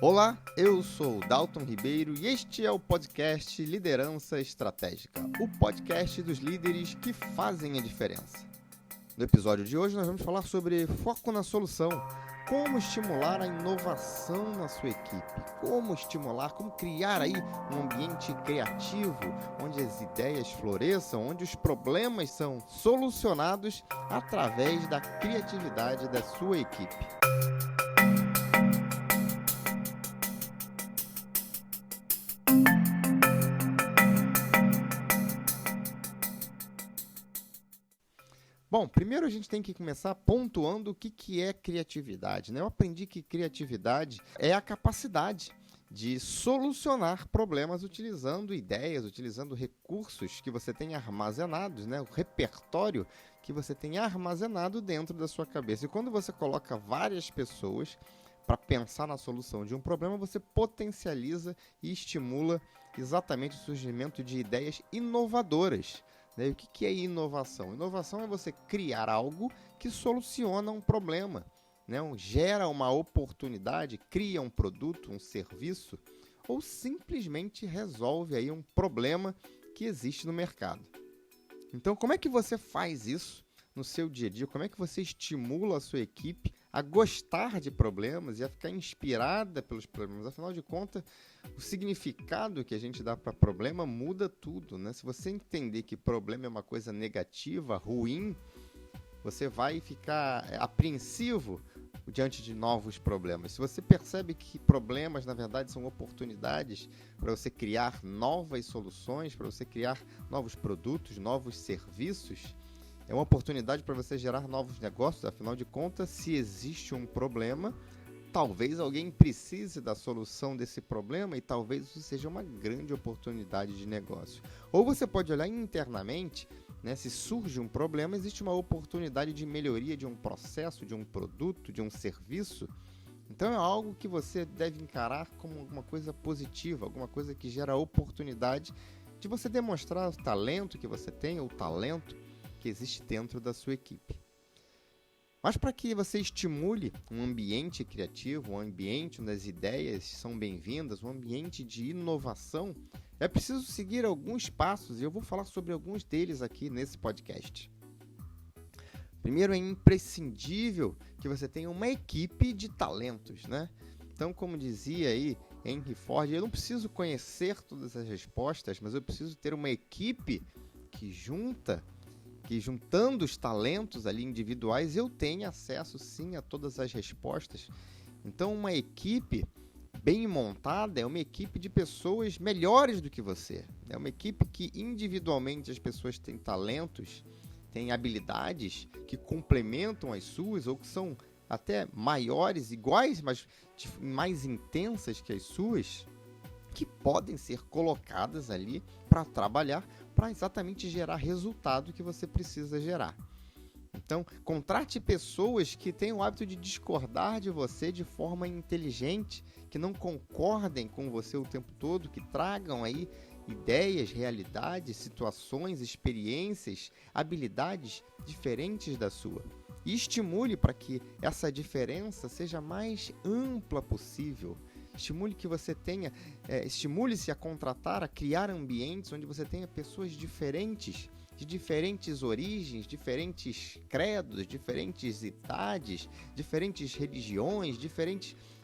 Olá, eu sou Dalton Ribeiro e este é o podcast Liderança Estratégica, o podcast dos líderes que fazem a diferença. No episódio de hoje nós vamos falar sobre foco na solução, como estimular a inovação na sua equipe, como criar aí um ambiente criativo, onde as ideias floresçam, onde os problemas são solucionados através da criatividade da sua equipe. Bom, primeiro a gente tem que começar pontuando o que é criatividade, né? Eu aprendi que criatividade é a capacidade de solucionar problemas utilizando ideias, utilizando recursos que você tem armazenados, né? O repertório que você tem armazenado dentro da sua cabeça. E quando você coloca várias pessoas para pensar na solução de um problema, você potencializa e estimula exatamente o surgimento de ideias inovadoras. E o que é inovação? Inovação é você criar algo que soluciona um problema, né? Gera uma oportunidade, cria um produto, um serviço, ou simplesmente resolve aí um problema que existe no mercado. Então, como é que você faz isso no seu dia a dia? Como é que você estimula a sua equipe a gostar de problemas e a ficar inspirada pelos problemas? Afinal de contas, o significado que a gente dá para problema muda tudo, né? Se você entender que problema é uma coisa negativa, ruim, você vai ficar apreensivo diante de novos problemas. Se você percebe que problemas, na verdade, são oportunidades para você criar novas soluções, para você criar novos produtos, novos serviços, é uma oportunidade para você gerar novos negócios. Afinal de contas, se existe um problema, talvez alguém precise da solução desse problema e talvez isso seja uma grande oportunidade de negócio. Ou você pode olhar internamente, né, se surge um problema, existe uma oportunidade de melhoria de um processo, de um produto, de um serviço. Então é algo que você deve encarar como alguma coisa positiva, alguma coisa que gera oportunidade de você demonstrar o talento que você tem, ou o talento que existe dentro da sua equipe. Mas para que você estimule um ambiente criativo, um ambiente onde as ideias são bem-vindas, um ambiente de inovação, é preciso seguir alguns passos e eu vou falar sobre alguns deles aqui nesse podcast. Primeiro, é imprescindível que você tenha uma equipe de talentos, né? Então, como dizia aí Henry Ford, eu não preciso conhecer todas as respostas, mas eu preciso ter uma equipe que juntando os talentos ali individuais, eu tenho acesso sim a todas as respostas. Então, uma equipe bem montada é uma equipe de pessoas melhores do que você. É uma equipe que individualmente as pessoas têm talentos, têm habilidades que complementam as suas ou que são até maiores, iguais, mas mais intensas que as suas, que podem ser colocadas ali para trabalhar, para exatamente gerar resultado que você precisa gerar. Então, contrate pessoas que têm o hábito de discordar de você de forma inteligente, que não concordem com você o tempo todo, que tragam aí ideias, realidades, situações, experiências, habilidades diferentes da sua. E estimule para que essa diferença seja mais ampla possível. Estimule-se a contratar, a criar ambientes onde você tenha pessoas diferentes, de diferentes origens, diferentes credos, diferentes idades, diferentes religiões,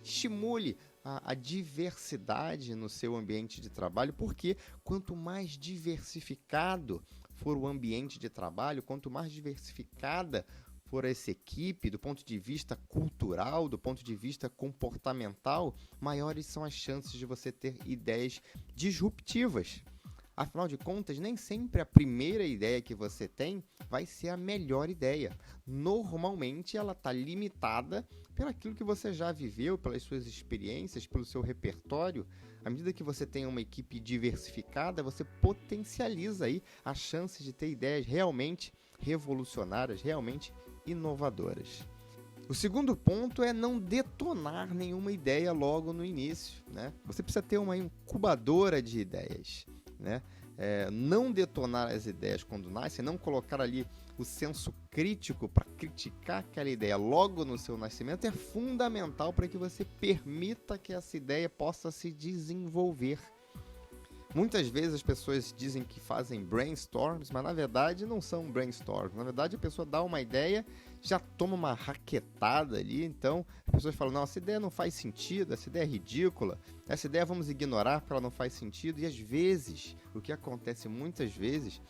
Estimule a diversidade no seu ambiente de trabalho, porque quanto mais diversificado for o ambiente de trabalho, quanto mais diversificada for essa equipe, do ponto de vista cultural, do ponto de vista comportamental, maiores são as chances de você ter ideias disruptivas. Afinal de contas, nem sempre a primeira ideia que você tem vai ser a melhor ideia. Normalmente, ela está limitada pelaquilo que você já viveu, pelas suas experiências, pelo seu repertório. À medida que você tem uma equipe diversificada, você potencializa aí as chances de ter ideias realmente revolucionárias, realmente inovadoras. O segundo ponto é não detonar nenhuma ideia logo no início, né? Você precisa ter uma incubadora de ideias, né? Não detonar as ideias quando nascem, não colocar ali o senso crítico para criticar aquela ideia logo no seu nascimento é fundamental para que você permita que essa ideia possa se desenvolver. Muitas vezes as pessoas dizem que fazem brainstorms, mas na verdade não são brainstorms. Na verdade a pessoa dá uma ideia, já toma uma raquetada ali, então as pessoas falam, não, essa ideia não faz sentido, essa ideia é ridícula, essa ideia vamos ignorar porque ela não faz sentido. E às vezes, o que acontece muitas vezes,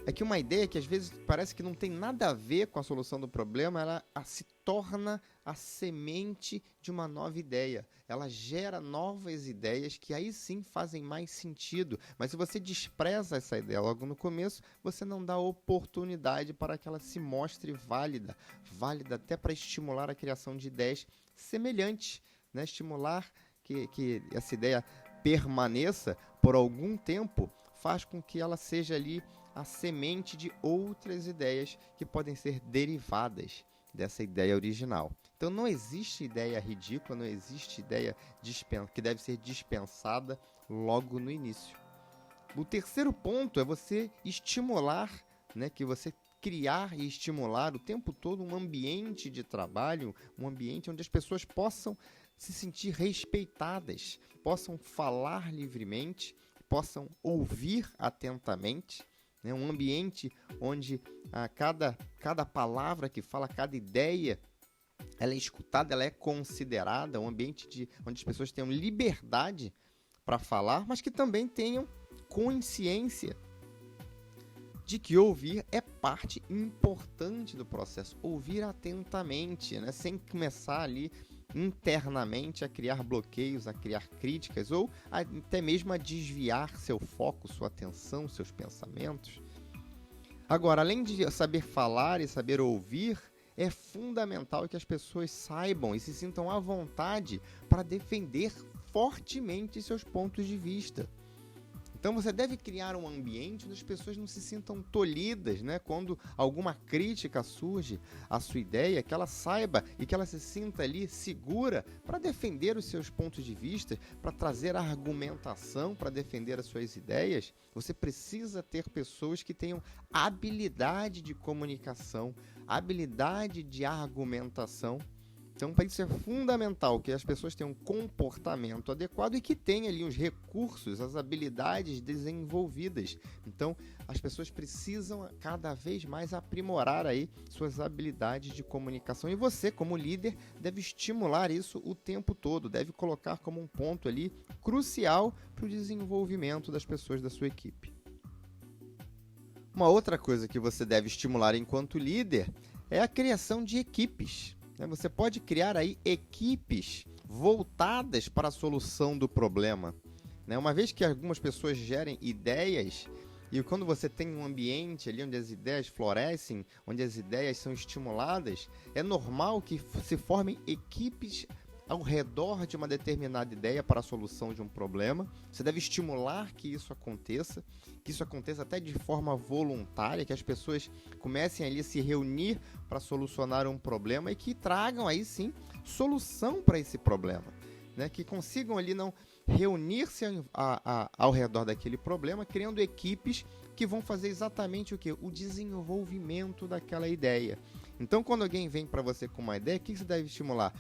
é que uma ideia que às vezes parece que não tem nada a ver com a solução do problema, ela se torna a semente de uma nova ideia. Ela gera novas ideias que aí sim fazem mais sentido. Mas se você despreza essa ideia logo no começo, você não dá oportunidade para que ela se mostre válida. Válida até para estimular a criação de ideias semelhantes, né? Estimular que essa ideia permaneça por algum tempo faz com que ela seja ali a semente de outras ideias que podem ser derivadas dessa ideia original. Então não existe ideia ridícula, não existe ideia que deve ser dispensada logo no início. O terceiro ponto é você estimular, né, que você criar e estimular o tempo todo um ambiente de trabalho, um ambiente onde as pessoas possam se sentir respeitadas, possam falar livremente, possam ouvir atentamente, né? Um ambiente onde cada palavra que fala, cada ideia, ela é escutada, ela é considerada, um ambiente onde as pessoas tenham liberdade para falar, mas que também tenham consciência de que ouvir é parte importante do processo. Ouvir atentamente, né? Sem começar ali internamente a criar bloqueios, a criar críticas ou até mesmo a desviar seu foco, sua atenção, seus pensamentos. Agora, além de saber falar e saber ouvir, é fundamental que as pessoas saibam e se sintam à vontade para defender fortemente seus pontos de vista. Então você deve criar um ambiente onde as pessoas não se sintam tolhidas, né? Quando alguma crítica surge à sua ideia, que ela saiba e que ela se sinta ali segura para defender os seus pontos de vista, para trazer argumentação, para defender as suas ideias. Você precisa ter pessoas que tenham habilidade de comunicação, habilidade de argumentação. Então, para isso é fundamental que as pessoas tenham um comportamento adequado e que tenham ali os recursos, as habilidades desenvolvidas. Então, as pessoas precisam cada vez mais aprimorar aí suas habilidades de comunicação. E você, como líder, deve estimular isso o tempo todo, deve colocar como um ponto ali crucial para o desenvolvimento das pessoas da sua equipe. Uma outra coisa que você deve estimular enquanto líder é a criação de equipes. Você pode criar aí equipes voltadas para a solução do problema. Uma vez que algumas pessoas gerem ideias, e quando você tem um ambiente ali onde as ideias florescem, onde as ideias são estimuladas, é normal que se formem equipes ao redor de uma determinada ideia para a solução de um problema. Você deve estimular que isso aconteça até de forma voluntária, que as pessoas comecem ali a se reunir para solucionar um problema e que tragam aí sim solução para esse problema, né? Que consigam ali não reunir-se ao redor daquele problema, criando equipes que vão fazer exatamente o quê? O desenvolvimento daquela ideia. Então, quando alguém vem para você com uma ideia, o que você deve estimular?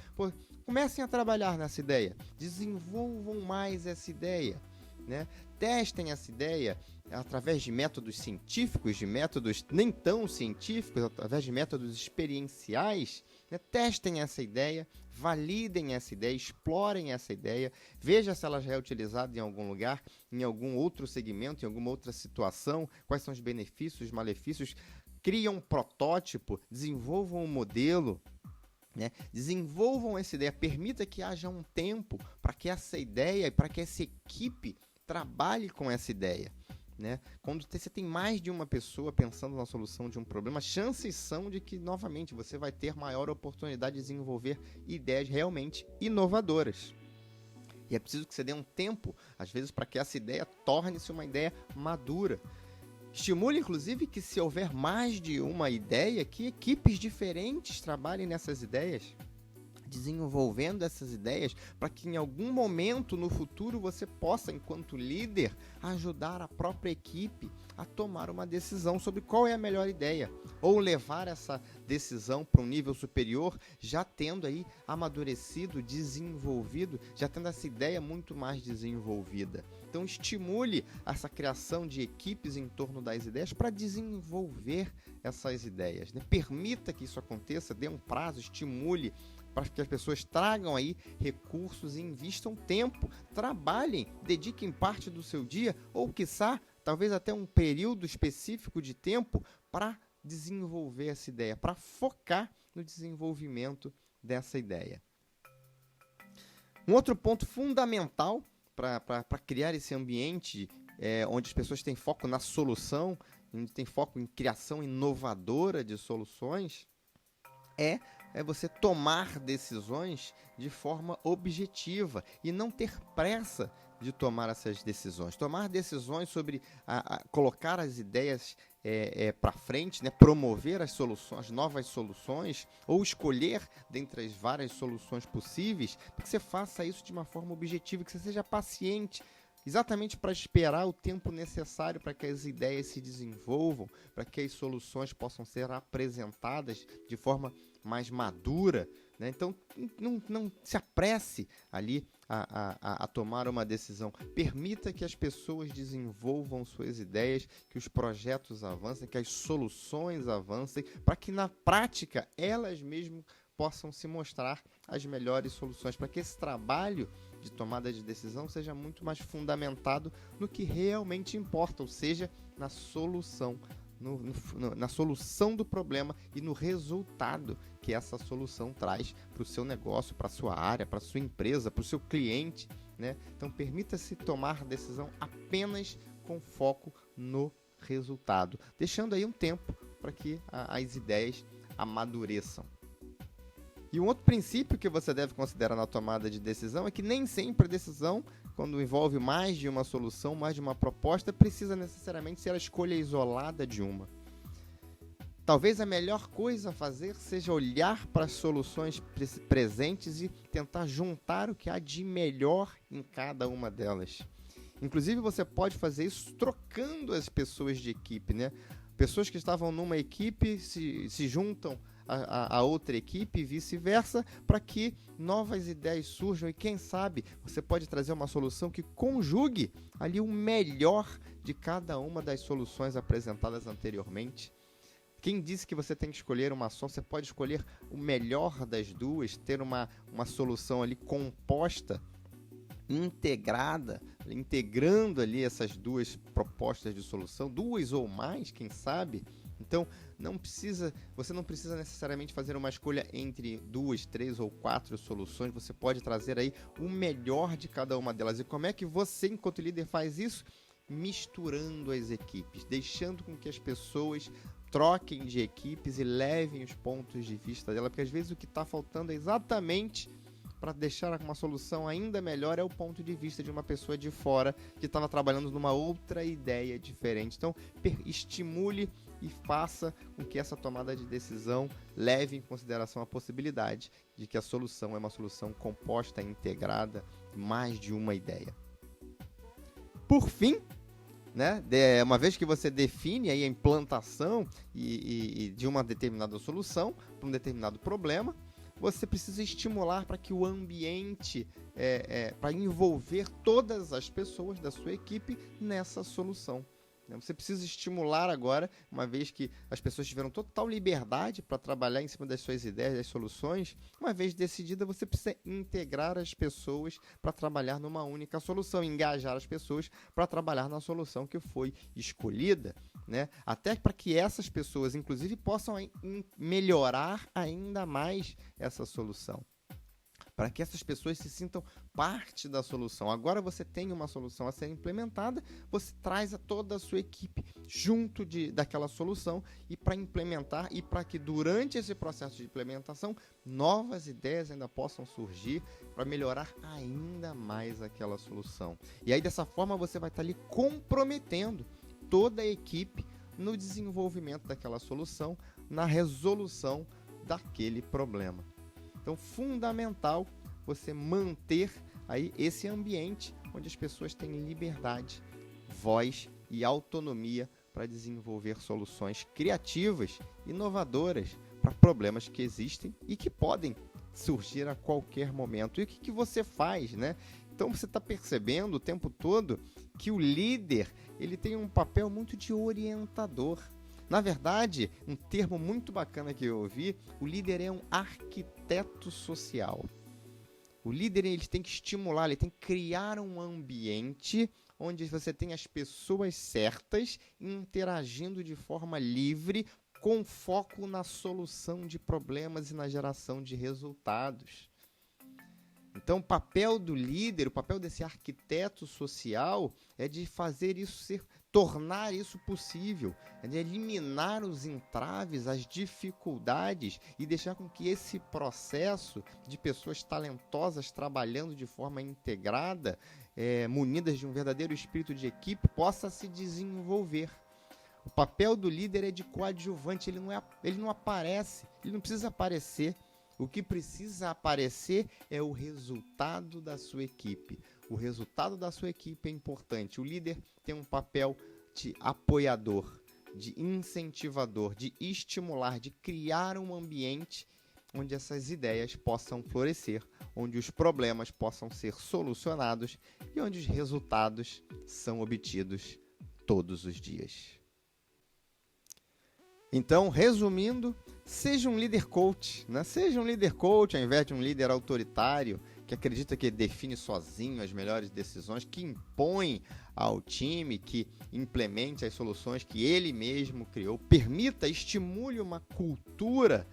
Comecem a trabalhar nessa ideia, desenvolvam mais essa ideia, né? Testem essa ideia através de métodos científicos, de métodos nem tão científicos, através de métodos experienciais, né? Testem essa ideia, validem essa ideia, explorem essa ideia, veja se ela já é utilizada em algum lugar, em algum outro segmento, em alguma outra situação, quais são os benefícios, os malefícios. Criam um protótipo, desenvolvam um modelo, né? Desenvolvam essa ideia, permita que haja um tempo para que essa ideia e para que essa equipe trabalhe com essa ideia, né? Quando você tem mais de uma pessoa pensando na solução de um problema, chances são de que, novamente, você vai ter maior oportunidade de desenvolver ideias realmente inovadoras. E é preciso que você dê um tempo, às vezes, para que essa ideia torne-se uma ideia madura. Estimule, inclusive, que se houver mais de uma ideia, que equipes diferentes trabalhem nessas ideias. desenvolvendo essas ideias para que em algum momento no futuro você possa, enquanto líder, ajudar a própria equipe a tomar uma decisão sobre qual é a melhor ideia, ou levar essa decisão para um nível superior, já tendo aí amadurecido, desenvolvido, já tendo essa ideia muito mais desenvolvida. Então estimule essa criação de equipes em torno das ideias para desenvolver essas ideias, né? Permita que isso aconteça, dê um prazo, estimule para que as pessoas tragam aí recursos e invistam tempo, trabalhem, dediquem parte do seu dia ou, quiçá, talvez até um período específico de tempo para desenvolver essa ideia, para focar no desenvolvimento dessa ideia. Um outro ponto fundamental para criar esse ambiente onde as pessoas têm foco na solução, onde tem foco em criação inovadora de soluções, é você tomar decisões de forma objetiva e não ter pressa de tomar essas decisões. Tomar decisões sobre colocar as ideias para frente, né? Promover as soluções, as novas soluções, ou escolher dentre as várias soluções possíveis, que você faça isso de uma forma objetiva, que você seja paciente, exatamente para esperar o tempo necessário para que as ideias se desenvolvam, para que as soluções possam ser apresentadas de forma mais madura, né? Então, não se apresse ali a tomar uma decisão. Permita que as pessoas desenvolvam suas ideias, que os projetos avancem, que as soluções avancem, para que na prática elas mesmas possam se mostrar as melhores soluções, para que esse trabalho de tomada de decisão seja muito mais fundamentado no que realmente importa, ou seja, na solução, na solução do problema e no resultado que essa solução traz para o seu negócio, para a sua área, para a sua empresa, para o seu cliente, né? Então, permita-se tomar decisão apenas com foco no resultado, deixando aí um tempo para que as ideias amadureçam. E um outro princípio que você deve considerar na tomada de decisão é que nem sempre a decisão, quando envolve mais de uma solução, mais de uma proposta, precisa necessariamente ser a escolha isolada de uma. Talvez a melhor coisa a fazer seja olhar para as soluções presentes e tentar juntar o que há de melhor em cada uma delas. Inclusive, você pode fazer isso trocando as pessoas de equipe, né? Pessoas que estavam numa equipe se juntam a outra equipe e vice-versa, para que novas ideias surjam e quem sabe você pode trazer uma solução que conjugue ali o melhor de cada uma das soluções apresentadas anteriormente. Quem disse que você tem que escolher uma só? Você pode escolher o melhor das duas, ter uma solução ali composta, integrada, integrando ali essas duas propostas de solução, duas ou mais, quem sabe. Então, você não precisa necessariamente fazer uma escolha entre 2, 3 ou 4 soluções. Você pode trazer aí o melhor de cada uma delas. E como é que você, enquanto líder, faz isso? Misturando as equipes, deixando com que as pessoas troquem de equipes e levem os pontos de vista dela, porque às vezes o que está faltando é exatamente para deixar uma solução ainda melhor é o ponto de vista de uma pessoa de fora que estava trabalhando numa outra ideia diferente. Então, estimule e faça com que essa tomada de decisão leve em consideração a possibilidade de que a solução é uma solução composta, integrada, mais de uma ideia. Por fim, né, uma vez que você define aí a implantação de uma determinada solução para um determinado problema, você precisa estimular para que o ambiente, para envolver todas as pessoas da sua equipe nessa solução. Você precisa estimular agora, uma vez que as pessoas tiveram total liberdade para trabalhar em cima das suas ideias, das soluções. Uma vez decidida, você precisa integrar as pessoas para trabalhar numa única solução, engajar as pessoas para trabalhar na solução que foi escolhida, né? Até para que essas pessoas, inclusive, possam melhorar ainda mais essa solução, para que essas pessoas se sintam parte da solução. Agora você tem uma solução a ser implementada, você traz toda a sua equipe junto daquela solução e para implementar e para que durante esse processo de implementação novas ideias ainda possam surgir para melhorar ainda mais aquela solução. E aí dessa forma você vai estar ali comprometendo toda a equipe no desenvolvimento daquela solução, na resolução daquele problema. Então, fundamental você manter aí esse ambiente onde as pessoas têm liberdade, voz e autonomia para desenvolver soluções criativas, inovadoras para problemas que existem e que podem surgir a qualquer momento. E o que você faz, né? Então você está percebendo o tempo todo que o líder ele tem um papel muito de orientador. Na verdade, um termo muito bacana que eu ouvi, o líder é um arquiteto social. O líder ele tem que estimular, ele tem que criar um ambiente onde você tem as pessoas certas interagindo de forma livre, com foco na solução de problemas e na geração de resultados. Então, o papel do líder, o papel desse arquiteto social é de fazer isso tornar isso possível, é de eliminar os entraves, as dificuldades e deixar com que esse processo de pessoas talentosas trabalhando de forma integrada, munidas de um verdadeiro espírito de equipe, possa se desenvolver. O papel do líder é de coadjuvante, ele não aparece, ele não precisa aparecer. O que precisa aparecer é o resultado da sua equipe. O resultado da sua equipe é importante. O líder tem um papel de apoiador, de incentivador, de estimular, de criar um ambiente onde essas ideias possam florescer, onde os problemas possam ser solucionados e onde os resultados são obtidos todos os dias. Então, resumindo, seja um líder coach, né? Seja um líder coach ao invés de um líder autoritário que acredita que define sozinho as melhores decisões, que impõe ao time, que implemente as soluções que ele mesmo criou. Permita, estimule uma cultura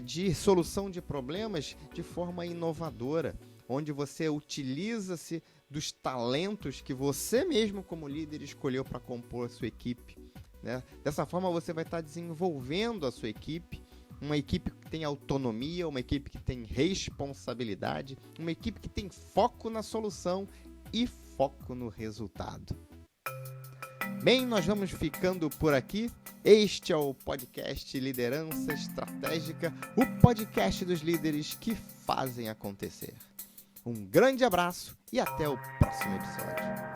de solução de problemas de forma inovadora, onde você utiliza-se dos talentos que você mesmo como líder escolheu para compor a sua equipe. Né? Dessa forma você vai estar desenvolvendo a sua equipe, uma equipe que tem autonomia, uma equipe que tem responsabilidade, uma equipe que tem foco na solução e foco no resultado. Bem, nós vamos ficando por aqui. Este é o podcast Liderança Estratégica, o podcast dos líderes que fazem acontecer. Um grande abraço e até o próximo episódio.